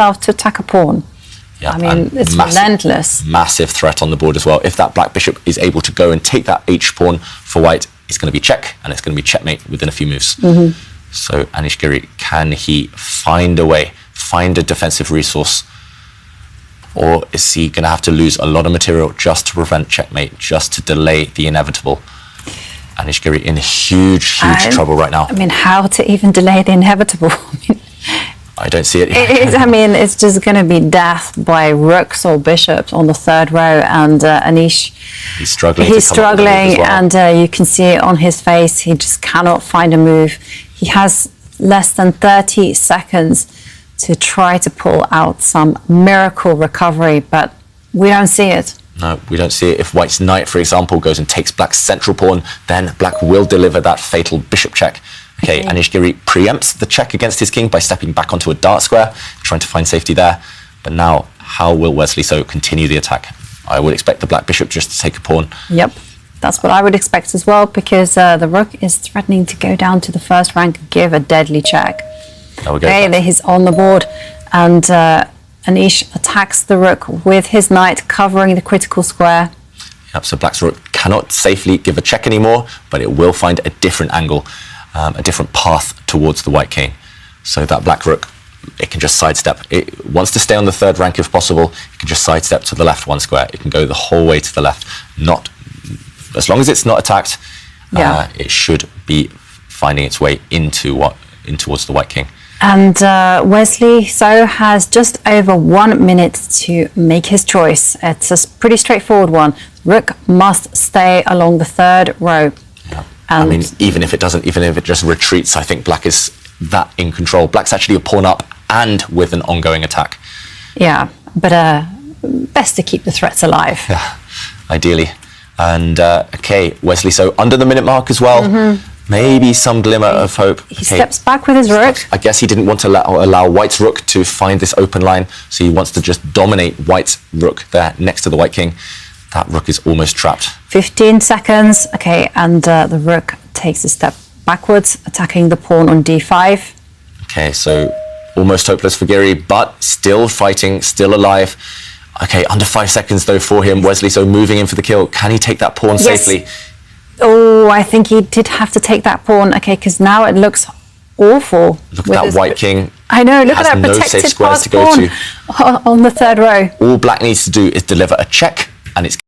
himself to attack a pawn. Yeah, I mean, it's relentless. Massive threat on the board as well. If that black bishop is able to go and take that H pawn for white, it's going to be check, and it's going to be checkmate within a few moves. So Anish Giri, can he find a way, find a defensive resource, or is he going to have to lose a lot of material just to prevent checkmate, just to delay the inevitable? Anish Giri in huge trouble right now. I mean, how to even delay the inevitable? I don't see it. I mean, it's just going to be death by rooks or bishops on the third row, and Anish, he's struggling. He's struggling, and you can see it on his face. He just cannot find a move. He has less than 30 seconds to try to pull out some miracle recovery, but we don't see it. No, we don't see it. If white's knight, for example, goes and takes black's central pawn, then black will deliver that fatal bishop check. Okay, Anish Giri preempts the check against his king by stepping back onto a dark square, trying to find safety there. But now, how will Wesley so continue the attack? I would expect the black bishop just to take a pawn. Yep, that's what I would expect as well, because the rook is threatening to go down to the first rank and give a deadly check. There we go. Okay, there he's on the board, and Anish attacks the rook with his knight covering the critical square. Yep, so black's rook cannot safely give a check anymore, but it will find a different angle, a different path towards the white king. So that black rook, it can just sidestep. It wants to stay on the third rank if possible. It can just sidestep to the left one square. It can go the whole way to the left. Not, as long as it's not attacked, it should be finding its way in towards the white king. And Wesley so has just over 1 minute to make his choice. It's a pretty straightforward one. Rook must stay along the third row. Yeah. I mean, even if it just retreats, I think black is that in control. Black's actually a pawn up and with an ongoing attack. Yeah, but best to keep the threats alive. Yeah, ideally. And okay, Wesley, so under the minute mark as well. Maybe some glimmer of hope. He steps back with his rook. I guess he didn't want to allow white's rook to find this open line, so he wants to just dominate white's rook there next to the white king. That rook is almost trapped. 15 seconds. Okay, and the rook takes a step backwards, attacking the pawn on d5. Okay, so almost hopeless for Giri, but still fighting, still alive. Okay, under 5 seconds though for him. Wesley so moving in for the kill. Can he take that pawn safely? Oh, I think he did have to take that pawn. Okay, because now it looks awful. Look at that white king. I know, look at that no protected safe squares pawn to go to. on the third row. All black needs to do is deliver a check, and it's